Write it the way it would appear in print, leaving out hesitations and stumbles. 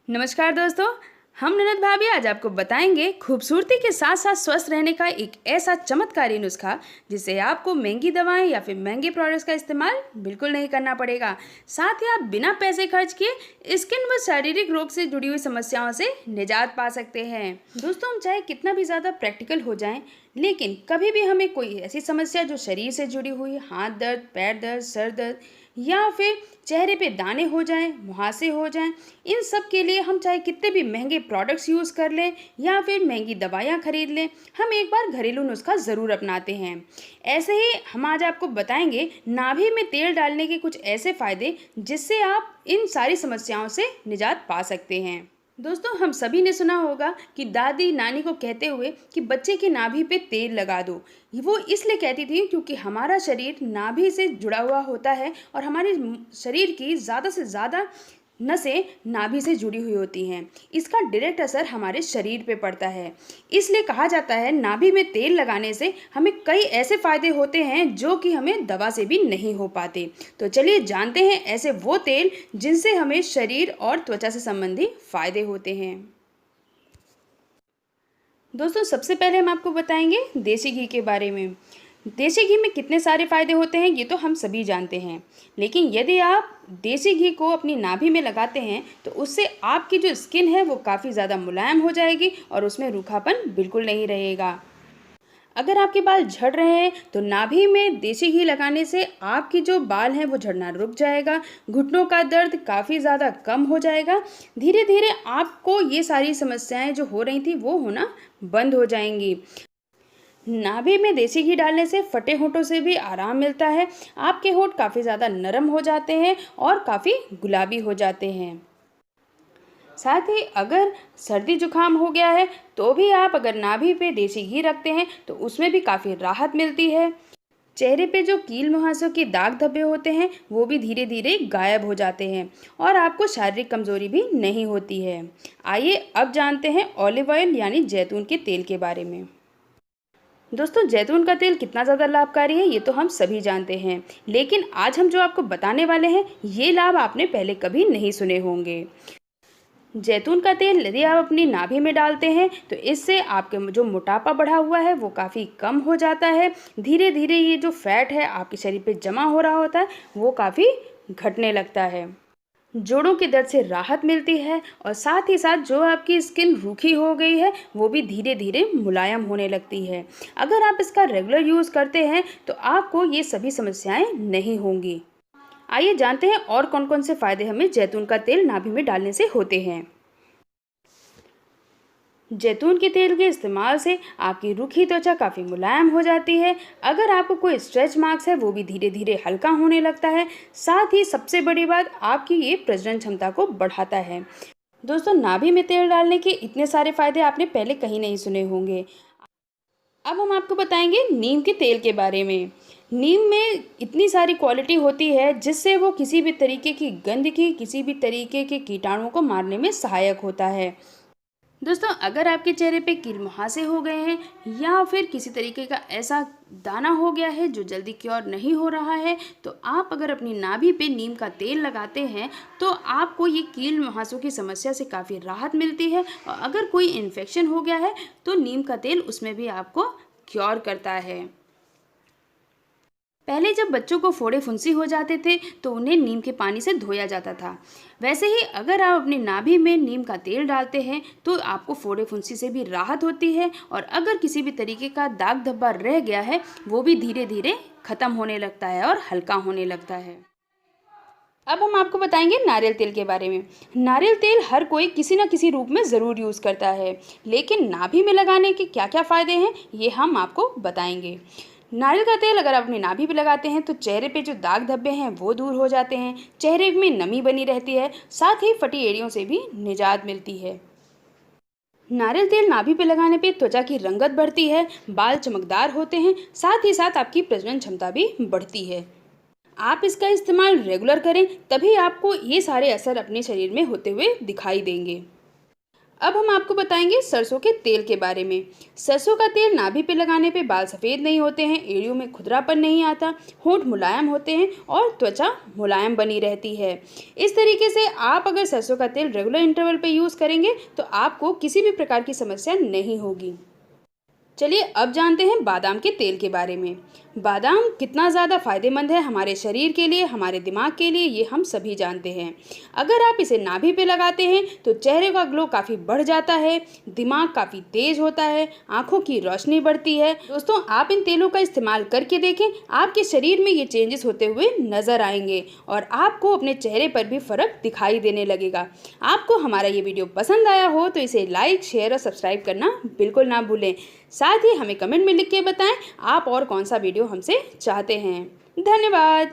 नमस्कार दोस्तों। हम ननद भाभी आज आपको बताएंगे खूबसूरती के साथ साथ स्वस्थ रहने का एक ऐसा चमत्कारी नुस्खा जिससे आपको महंगी दवाएं या फिर महंगे प्रोडक्ट्स का इस्तेमाल बिल्कुल नहीं करना पड़ेगा। साथ ही आप बिना पैसे खर्च किए स्किन व शारीरिक रोग से जुड़ी हुई समस्याओं से निजात पा सकते हैं। दोस्तों, हम चाहे कितना भी ज़्यादा प्रैक्टिकल हो जाएं, लेकिन कभी भी हमें कोई ऐसी समस्या जो शरीर से जुड़ी हुई, हाथ दर्द, पैर दर्द, सर दर्द या फिर चेहरे पे दाने हो जाएं, मुहासे हो जाएं, इन सब के लिए हम चाहे कितने भी महंगे प्रोडक्ट्स यूज़ कर लें या फिर महंगी दवाइयाँ खरीद लें, हम एक बार घरेलू नुस्खा ज़रूर अपनाते हैं। ऐसे ही हम आज आपको बताएंगे नाभि में तेल डालने के कुछ ऐसे फ़ायदे जिससे आप इन सारी समस्याओं से निजात पा सकते हैं। दोस्तों, हम सभी ने सुना होगा कि दादी नानी को कहते हुए कि बच्चे की नाभि पे तेल लगा दो। वो इसलिए कहती थी क्योंकि हमारा शरीर नाभि से जुड़ा हुआ होता है और हमारे शरीर की ज़्यादा से ज़्यादा नसें नाभि से जुड़ी हुई होती हैं। इसका डायरेक्ट असर हमारे शरीर पे पड़ता है। इसलिए कहा जाता है नाभि में तेल लगाने से हमें कई ऐसे फ़ायदे होते हैं जो कि हमें दवा से भी नहीं हो पाते। तो चलिए जानते हैं ऐसे वो तेल जिनसे हमें शरीर और त्वचा से संबंधी फ़ायदे होते हैं। दोस्तों, सबसे पहले हम आपको बताएंगे देसी घी के बारे में। देसी घी में कितने सारे फ़ायदे होते हैं ये तो हम सभी जानते हैं, लेकिन यदि आप देसी घी को अपनी नाभि में लगाते हैं तो उससे आपकी जो स्किन है वो काफ़ी ज़्यादा मुलायम हो जाएगी और उसमें रूखापन बिल्कुल नहीं रहेगा। अगर आपके बाल झड़ रहे हैं तो नाभि में देसी घी लगाने से आपकी जो बाल हैं वो झड़ना रुक जाएगा, घुटनों का दर्द काफ़ी ज़्यादा कम हो जाएगा। धीरे धीरे आपको ये सारी समस्याएं जो हो रही थी वो होना बंद हो जाएंगी। नाभि में देसी घी डालने से फटे होठों से भी आराम मिलता है। आपके होठ काफ़ी ज़्यादा नरम हो जाते हैं और काफ़ी गुलाबी हो जाते हैं। साथ ही अगर सर्दी जुकाम हो गया है तो भी आप अगर नाभि पे देसी घी रखते हैं तो उसमें भी काफ़ी राहत मिलती है। चेहरे पे जो कील मुहासों के दाग धब्बे होते हैं वो भी धीरे धीरे गायब हो जाते हैं और आपको शारीरिक कमजोरी भी नहीं होती है। आइए अब जानते हैं ऑलिव ऑयल यानी जैतून के तेल के बारे में। दोस्तों, जैतून का तेल कितना ज़्यादा लाभकारी है ये तो हम सभी जानते हैं, लेकिन आज हम जो आपको बताने वाले हैं ये लाभ आपने पहले कभी नहीं सुने होंगे। जैतून का तेल यदि आप अपनी नाभि में डालते हैं तो इससे आपके जो मोटापा बढ़ा हुआ है वो काफ़ी कम हो जाता है। धीरे धीरे ये जो फैट है आपके शरीर पे जमा हो रहा होता है वो काफ़ी घटने लगता है। जोड़ों के दर्द से राहत मिलती है और साथ ही साथ जो आपकी स्किन रूखी हो गई है वो भी धीरे धीरे मुलायम होने लगती है। अगर आप इसका रेगुलर यूज़ करते हैं तो आपको ये सभी समस्याएं नहीं होंगी। आइए जानते हैं और कौन कौन से फ़ायदे हमें जैतून का तेल नाभि में डालने से होते हैं। जैतून के तेल के इस्तेमाल से आपकी रूखी त्वचा काफ़ी मुलायम हो जाती है। अगर आपको कोई स्ट्रेच मार्क्स है वो भी धीरे धीरे हल्का होने लगता है। साथ ही सबसे बड़ी बात आपकी ये प्रजनन क्षमता को बढ़ाता है। दोस्तों, नाभि में तेल डालने के इतने सारे फ़ायदे आपने पहले कहीं नहीं सुने होंगे। अब हम आपको बताएंगे नीम के तेल के बारे में। नीम में इतनी सारी क्वालिटी होती है जिससे वो किसी भी तरीके की गंदगी, किसी भी तरीके के कीटाणुओं को मारने में सहायक होता है। दोस्तों, अगर आपके चेहरे पे कील मुहासे हो गए हैं या फिर किसी तरीके का ऐसा दाना हो गया है जो जल्दी क्योर नहीं हो रहा है तो आप अगर अपनी नाभि पे नीम का तेल लगाते हैं तो आपको ये कील मुहासों की समस्या से काफ़ी राहत मिलती है। और अगर कोई इन्फेक्शन हो गया है तो नीम का तेल उसमें भी आपको क्योर करता है। पहले जब बच्चों को फोड़े फुंसी हो जाते थे तो उन्हें नीम के पानी से धोया जाता था। वैसे ही अगर आप अपनी नाभि में नीम का तेल डालते हैं तो आपको फोड़े फुंसी से भी राहत होती है और अगर किसी भी तरीके का दाग धब्बा रह गया है वो भी धीरे धीरे ख़त्म होने लगता है और हल्का होने लगता है। अब हम आपको बताएंगे नारियल तेल के बारे में। नारियल तेल हर कोई किसी न किसी रूप में ज़रूर यूज़ करता है, लेकिन नाभि में लगाने के क्या क्या फ़ायदे हैं ये हम आपको बताएंगे। नारियल का तेल अगर आप अपनी नाभि पे लगाते हैं तो चेहरे पे जो दाग धब्बे हैं वो दूर हो जाते हैं, चेहरे में नमी बनी रहती है, साथ ही फटी एड़ियों से भी निजात मिलती है। नारियल तेल नाभि पे लगाने पे त्वचा की रंगत बढ़ती है, बाल चमकदार होते हैं, साथ ही साथ आपकी प्रजनन क्षमता भी बढ़ती है। आप इसका इस्तेमाल रेगुलर करें तभी आपको ये सारे असर अपने शरीर में होते हुए दिखाई देंगे। अब हम आपको बताएंगे सरसों के तेल के बारे में। सरसों का तेल नाभि पे लगाने पे बाल सफ़ेद नहीं होते हैं, एड़ियों में खुरदरापन नहीं आता, होंठ मुलायम होते हैं और त्वचा मुलायम बनी रहती है। इस तरीके से आप अगर सरसों का तेल रेगुलर इंटरवल पे यूज़ करेंगे तो आपको किसी भी प्रकार की समस्या नहीं होगी। चलिए अब जानते हैं बादाम के तेल के बारे में। बादाम कितना ज़्यादा फ़ायदेमंद है हमारे शरीर के लिए, हमारे दिमाग के लिए, ये हम सभी जानते हैं। अगर आप इसे नाभि पे लगाते हैं तो चेहरे का ग्लो काफ़ी बढ़ जाता है, दिमाग काफ़ी तेज होता है, आँखों की रोशनी बढ़ती है। दोस्तों, आप इन तेलों का इस्तेमाल करके देखें, आपके शरीर में ये चेंजेस होते हुए नज़र आएंगे और आपको अपने चेहरे पर भी फ़र्क दिखाई देने लगेगा। आपको हमारा ये वीडियो पसंद आया हो तो इसे लाइक, शेयर और सब्सक्राइब करना बिल्कुल ना भूलें। साथ ही हमें कमेंट में लिख के बताएं आप और कौन सा वीडियो हमसे चाहते हैं। धन्यवाद।